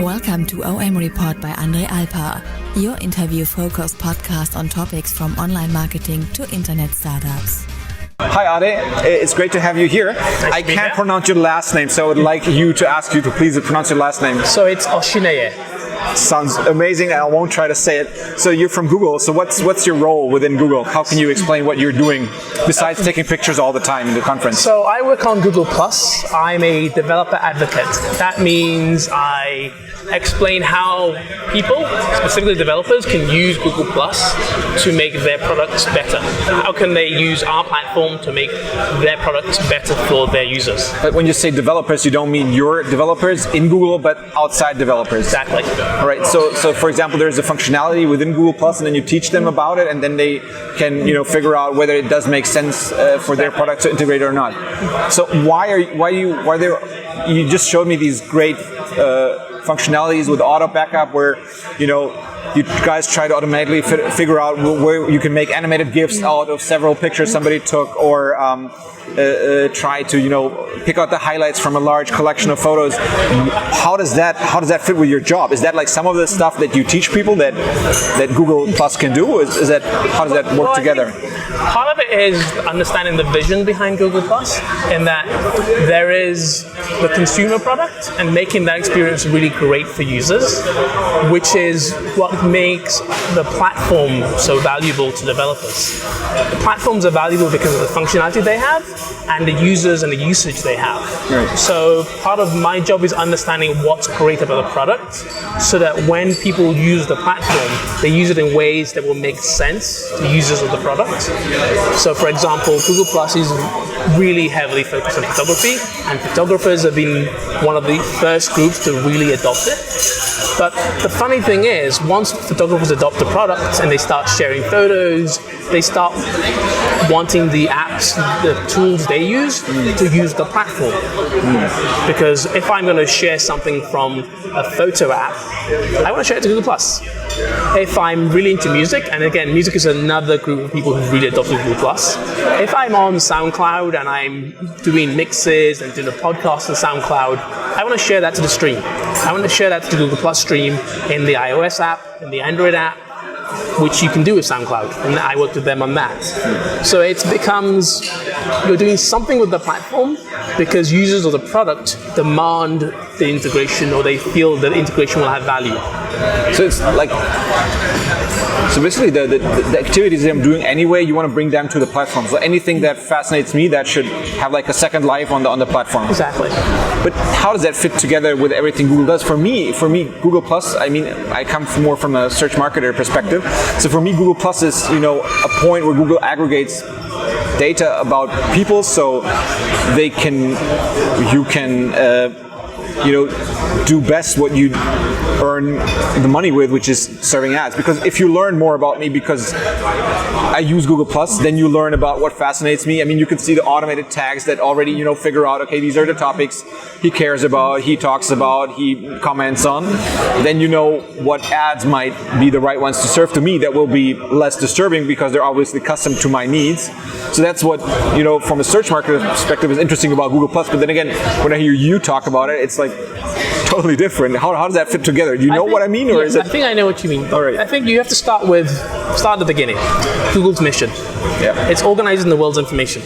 Welcome to OM Report by Alpar, your interview-focused podcast on topics from online marketing to internet startups. Hi Ade, it's great to have you here. I can't pronounce your last name, so I would like to ask you to please pronounce your last name. So it's Oshineye. Sounds amazing, and I won't try to say it. So you're from Google, so what's your role within Google? How can you explain what you're doing besides taking pictures all the time in the conference? So I work on Google+. I'm a developer advocate. That means I explain how people, specifically developers, can use Google+ to make their products better. How can they use our platform to make their products better for their users? But when you say developers, you don't mean your developers in Google, but outside developers. Exactly. All right. So for example, there's a functionality within Google+, and then you teach them about it, and then they can figure out whether it does make sense for their product to integrate or not. So you just showed me these great functionalities with auto backup where you guys try to automatically figure out where you can make animated GIFs out of several pictures somebody took, or try to pick out the highlights from a large collection of photos. How does that fit with your job? Is that like some of the stuff that you teach people that Google+ can do? How does that work together? Part of it is understanding the vision behind Google+, in that there is the consumer product and making that experience really great for users, which is what makes the platform so valuable to developers. The platforms are valuable because of the functionality they have and the users and the usage they have. Right. So part of my job is understanding what's great about the product so that when people use the platform, they use it in ways that will make sense to users of the product. So for example, Google+ is really heavily focused on photography, and photographers have been one of the first groups to really adopt it. But the funny thing is, once photographers adopt the product and they start sharing photos, they start wanting the apps, the tools they use to use the platform. Because if I'm going to share something from a photo app, I want to share it to Google+. If I'm really into music, and again, music is another group of people who really adopted Google+. If I'm on SoundCloud and I'm doing mixes and doing a podcast on SoundCloud, I want to share that to the stream. I want to share that to the Google+ stream in the iOS app, in the Android app, which you can do with SoundCloud, and I worked with them on that. So it becomes, you're doing something with the platform because users of the product demand the integration, or they feel that the integration will have value. So it's like, so basically the activities that I'm doing anyway, you want to bring them to the platform. So anything that fascinates me, that should have like a second life on the platform. Exactly. But how does that fit together with everything Google does? For me, Google+, I come more from a search marketer perspective. So for me, Google+ is a point where Google aggregates data about people, so you can do best what you earn the money with, which is serving ads. Because if you learn more about me because I use Google+, then you learn about what fascinates me. You can see the automated tags that already figure out, okay, these are the topics he cares about, he talks about, he comments on. Then you know what ads might be the right ones to serve to me that will be less disturbing because they're obviously custom to my needs. So that's what from a search marketer perspective is interesting about Google+. But then again, when I hear you talk about it, it's like totally different. How does that fit together? Do you know what I mean, or is it? I think I know what you mean. All right. I think you have to start at the beginning. Google's mission. Yeah. It's organizing the world's information.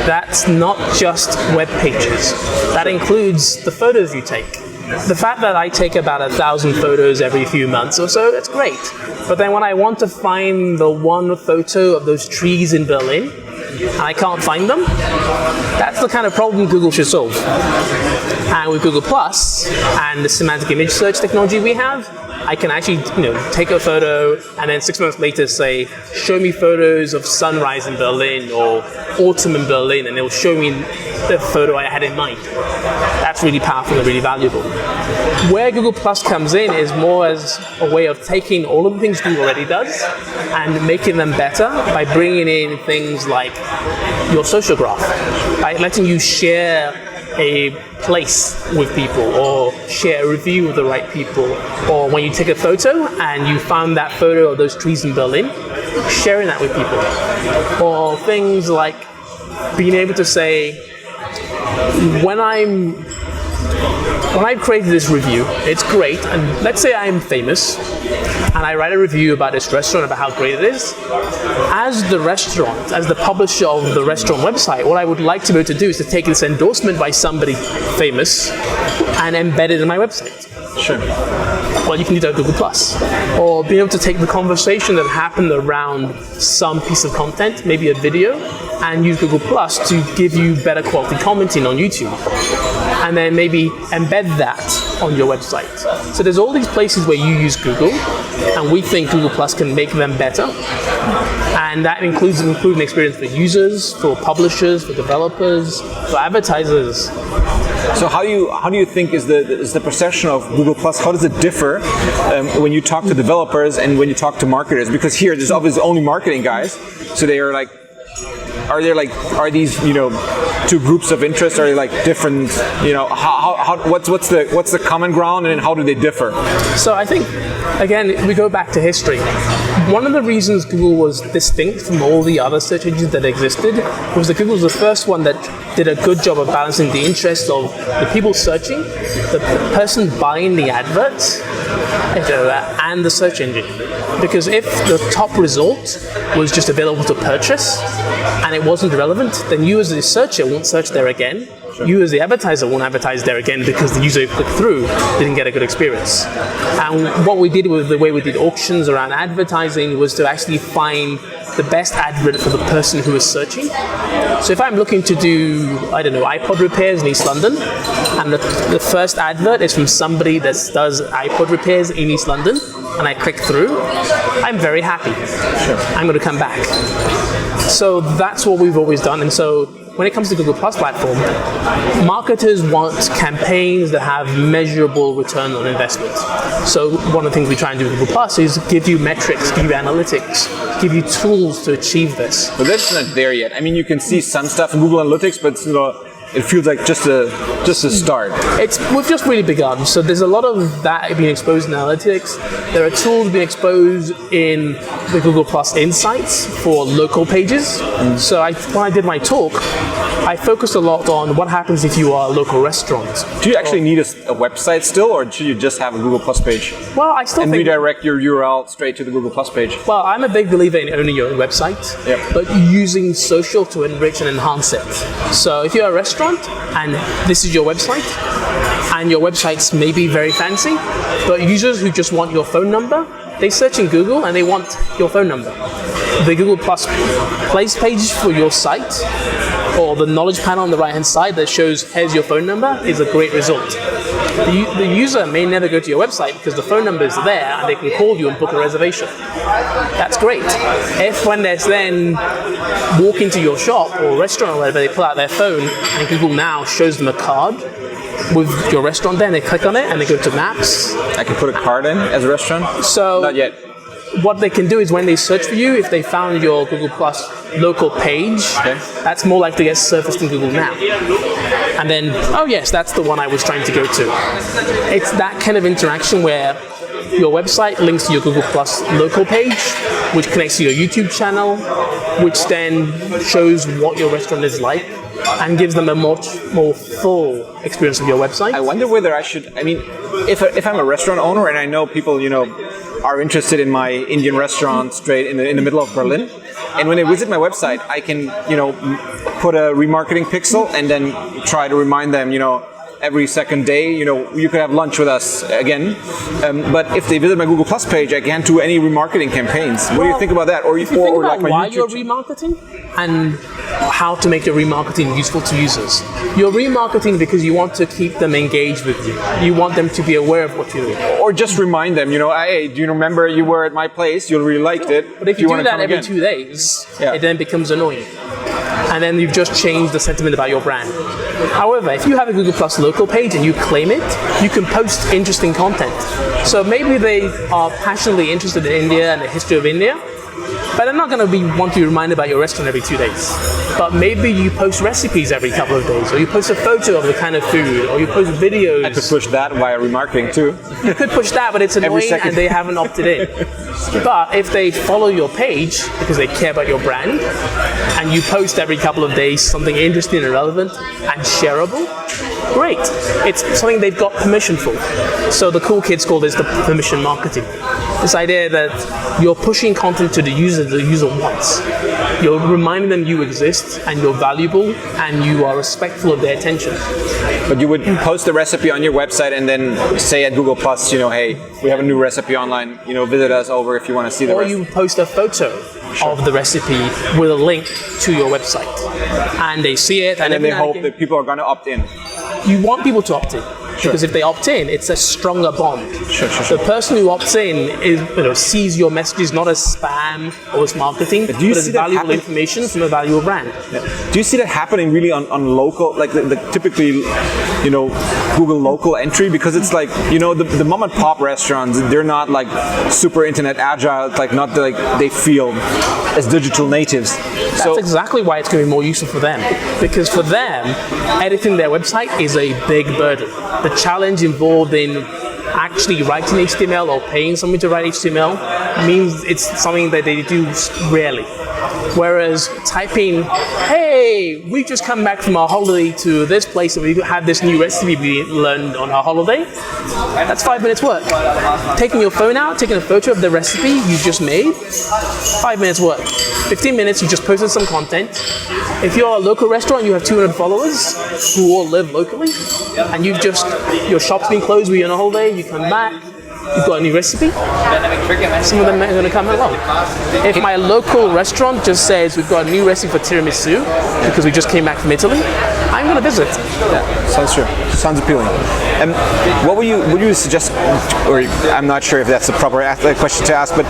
That's not just web pages. That includes the photos you take. The fact that I take about 1,000 photos every few months or so, that's great. But then when I want to find the one photo of those trees in Berlin, and I can't find them, that's the kind of problem Google should solve. And with Google+ and the semantic image search technology we have, I can actually take a photo and then 6 months later say, show me photos of sunrise in Berlin or autumn in Berlin, and it will show me the photo I had in mind. That's really powerful and really valuable. Where Google+ comes in is more as a way of taking all of the things Google already does and making them better by bringing in things like your social graph, by letting you share a place with people or share a review with the right people, or when you take a photo and you found that photo of those trees in Berlin, sharing that with people. Or things like being able to say, when I'm when I've created this review, it's great, and let's say I'm famous, and I write a review about this restaurant, about how great it is. As the restaurant, as the publisher of the restaurant website, what I would like to be able to do is to take this endorsement by somebody famous and embed it in my website. Sure. Well, you can do that with Google+. Or be able to take the conversation that happened around some piece of content, maybe a video, and use Google+ to give you better quality commenting on YouTube. And then maybe embed that on your website. So there's all these places where you use Google, and we think Google+ can make them better. And that includes an improved experience for users, for publishers, for developers, for advertisers. So how do you think is the perception of Google+? How does it differ when you talk to developers and when you talk to marketers? Because here there's obviously only marketing guys, so they are like, are these two groups of interest? Are they like different? What's the common ground, and how do they differ? So I think, again, we go back to history. One of the reasons Google was distinct from all the other search engines that existed was that Google was the first one that did a good job of balancing the interests of the people searching, the person buying the adverts, and the search engine. Because if the top result was just available to purchase and it wasn't relevant, then you as the searcher won't search there again. You as the advertiser won't advertise there again because the user who clicked through didn't get a good experience. And what we did with the way we did auctions around advertising was to actually find the best advert for the person who is searching. So if I'm looking to do, iPod repairs in East London, and the first advert is from somebody that does iPod repairs in East London, and I click through, I'm very happy. Sure. I'm going to come back. So that's what we've always done. And so when it comes to Google+ platform, marketers want campaigns that have measurable return on investment. So one of the things we try and do with Google+ is give you metrics, give you analytics, give you tools to achieve this. But that's not there yet. I mean, you can see some stuff in Google Analytics, but it feels like just a start. We've just really begun. So there's a lot of that being exposed in analytics. There are tools being exposed in the Google+ Insights for local pages. So when I did my talk, I focused a lot on what happens if you are a local restaurant. Do you actually need a website still, or should you just have a Google+ page? Well, I still and think redirect your URL straight to the Google+ page. Well, I'm a big believer in owning your own website, but using social to enrich and enhance it. So if you're a restaurant and this is your website, and your website's maybe very fancy, but users who just want your phone number, they search in Google and they want your phone number. The Google+ place page for your site, or the knowledge panel on the right-hand side that shows here's your phone number, is a great result. The user may never go to your website because the phone number is there and they can call you and book a reservation. That's great. If when they're then walking to your shop or restaurant or whatever, they pull out their phone and Google now shows them a card with your restaurant there, and they click on it and they go to Maps. I can put a card in as a restaurant? So not yet. What they can do is when they search for you, if they found your Google+ local page, that's more likely to get surfaced in Google Now. And then, oh yes, that's the one I was trying to go to. It's that kind of interaction where your website links to your Google+ local page, which connects to your YouTube channel, which then shows what your restaurant is like and gives them a much more full experience of your website. I wonder whether if I'm a restaurant owner and I know people, are interested in my Indian restaurant straight in the middle of Berlin, and when they visit my website, I can, put a remarketing pixel and then try to remind them, every second day, you could have lunch with us again. But if they visit my Google+ page, I can't do any remarketing campaigns. What do you think about that? Or if you think about like why you're remarketing and how to make your remarketing useful to users. You're remarketing because you want to keep them engaged with you. You want them to be aware of what you're doing. Or just remind them, hey, do you remember you were at my place? You really liked it. But if you do that every 2 days, it then becomes annoying. And then you've just changed the sentiment about your brand. However, if you have a Google+ local page and you claim it, you can post interesting content. So maybe they are passionately interested in India and the history of India, but they're not going to want to be reminded about your restaurant every 2 days. but maybe you post recipes every couple of days, or you post a photo of the kind of food, or you post videos. I could push that via remarketing too. You could push that, but it's annoying and they haven't opted in. But if they follow your page because they care about your brand, and you post every couple of days something interesting and relevant and shareable, great. It's something they've got permission for. So the cool kids call this the permission marketing. This idea that you're pushing content to the user wants. You're reminding them you exist and you're valuable and you are respectful of their attention. But you would post the recipe on your website and then say at Google Plus, hey, we have a new recipe online, visit us over if you want to see the recipe. Or you post a photo of the recipe with a link to your website. And they see it. And then they hope that people are going to opt in. You want people to opt in. Because if they opt in, it's a stronger bond. Sure. The person who opts in sees your messages not as spam or as marketing, but as valuable information from a valuable brand. Yeah. Do you see that happening really on local, like the typically, Google local entry? Because it's like, the mom and pop restaurants, they're not like super internet agile. It's like not like they feel as digital natives. That's exactly why it's going to be more useful for them. Because for them, editing their website is a big burden. The challenge involved in actually writing HTML or paying someone to write HTML means it's something that they do rarely. Whereas typing, hey, we've just come back from our holiday to this place and we have this new recipe we learned on our holiday, that's 5 minutes work. Taking your phone out, taking a photo of the recipe you just made, 5 minutes work. 15 minutes, you just posted some content. If you're a local restaurant, you have 200 followers who all live locally, and your shop's been closed, we're on a holiday, you come back, you've got a new recipe, some of them are going to come along. If my local restaurant just says we've got a new recipe for tiramisu because we just came back from Italy, I'm going to visit. Yeah, sounds true. Sounds appealing. And what would you suggest, or I'm not sure if that's the proper question to ask, but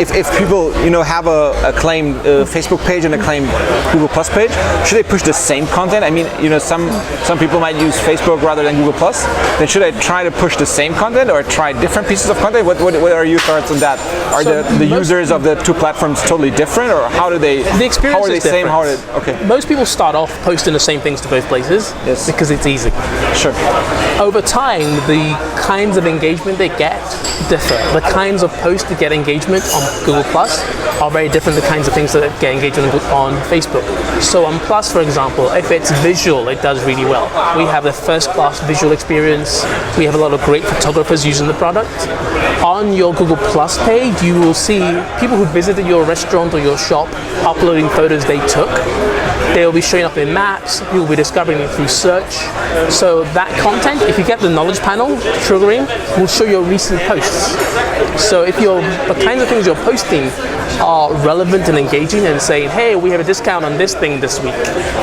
if people have a claimed Facebook page and a claimed Google Plus page, should they push the same content? I mean, some people might use Facebook rather than Google Plus. Then should I try to push the same content or try different pieces of content? What are your thoughts on that? Are the users of the two platforms totally different, or how do they? The experience how are they is same? different. Okay. Most people start off posting the same things to both places because it's easy. Sure. Over time, the kinds of engagement they get differ. The kinds of posts that get engagement on Google Plus are very different than the kinds of things that get engagement on Facebook. So on Plus, for example, if it's visual, it does really well. We have the first-class visual experience. We have a lot of great photographers using the product. On your Google Plus page, you will see people who visited your restaurant or your shop uploading photos they took. They'll be showing up in maps, you'll be discovering it through search. So that content, if you get the knowledge panel triggering, will show your recent posts. So if the kinds of things you're posting are relevant and engaging and saying, hey, we have a discount on this thing this week,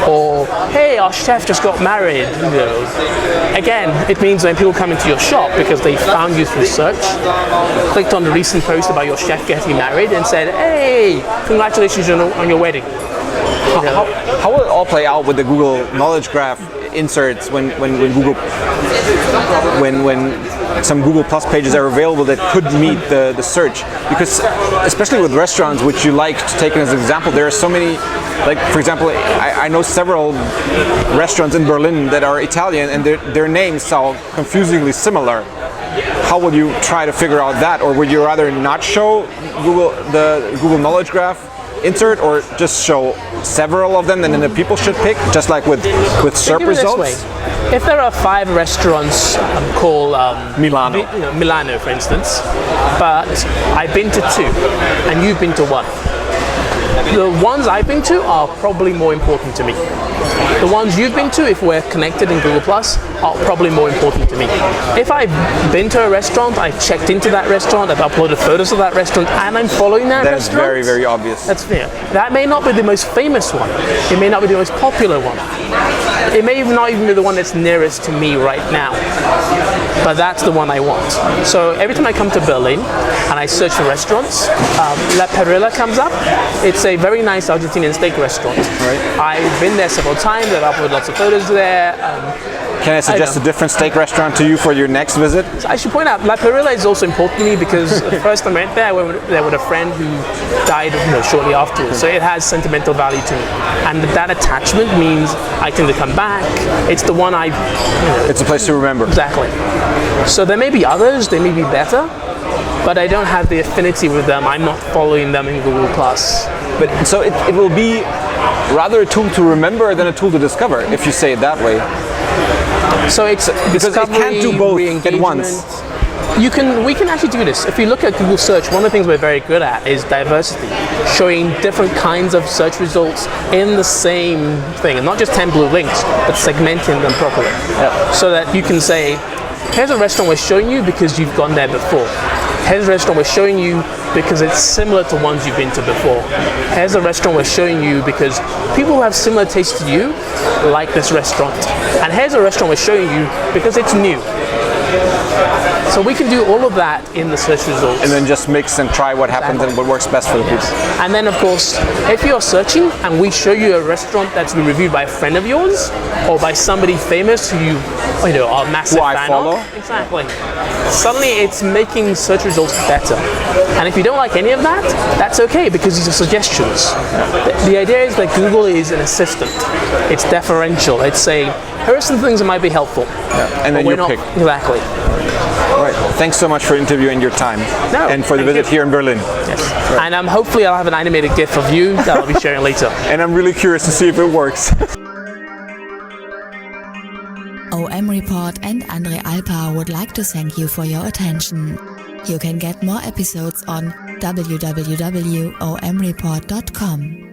or hey, our chef just got married, again, it means when people come into your shop because they found you through search, clicked on the recent post about your chef getting married and said, hey, congratulations on your wedding. How will it all play out with the Google Knowledge Graph inserts when some Google Plus pages are available that could meet the search? Because especially with restaurants, which you like to take as an example, there are so many, like for example, I know several restaurants in Berlin that are Italian and their names sound confusingly similar. How would you try to figure out that? Or would you rather not show the Google Knowledge Graph insert, or just show several of them and then the people should pick, just like with SERP results? If there are 5 restaurants called Milano, for instance, but I've been to 2 and you've been to 1, the ones I've been to are probably more important to me. The ones you've been to, if we're connected in Google Plus, are probably more important to me. If I've been to a restaurant, I've checked into that restaurant, I've uploaded photos of that restaurant, and I'm following that restaurant. That's very, very obvious. That's fair. That may not be the most famous one. It may not be the most popular one. It may not even be the one that's nearest to me right now. But that's the one I want. So every time I come to Berlin and I search for restaurants, La Perilla comes up. It's a very nice Argentinian steak restaurant. Right. I've been there several more time. They've uploaded lots of photos there. Can I suggest a different steak restaurant to you for your next visit? So I should point out, La Perilla is also important to me because the first time I went there, I went there with a friend who died shortly afterwards. So it has sentimental value to me. And that attachment means I tend to come back. It's the one It's a place to remember. Exactly. So there may be others, they may be better, but I don't have the affinity with them. I'm not following them in Google+. But so it will be rather a tool to remember than a tool to discover, if you say it that way. So it's because it can't do both at once. We can actually do this. If you look at Google search, one of the things we're very good at is diversity, showing different kinds of search results in the same thing, and not just 10 blue links, but segmenting them properly. Yep. So that you can say, here's a restaurant we're showing you because you've gone there before. Here's a restaurant we're showing you because it's similar to ones you've been to before. Here's a restaurant we're showing you because people who have similar tastes to you like this restaurant. And here's a restaurant we're showing you because it's new. So we can do all of that in the search results. And then just mix and try what happens and what works best for the people. And then of course, if you're searching and we show you a restaurant that's been reviewed by a friend of yours or by somebody famous who you are a massive fan of. Exactly. Suddenly it's making search results better. And if you don't like any of that, that's okay because these are suggestions. The idea is that Google is an assistant. It's deferential. It's saying, here are some things that might be helpful. Yeah. And then you pick. Exactly. Right. Thanks so much for interviewing your time. And for the visit here in Berlin. Yes. Right. And hopefully I'll have an animated GIF of you that I'll be sharing later. And I'm really curious to see if it works. OMReport and Ade Alpar would like to thank you for your attention. You can get more episodes on www.OMReport.com.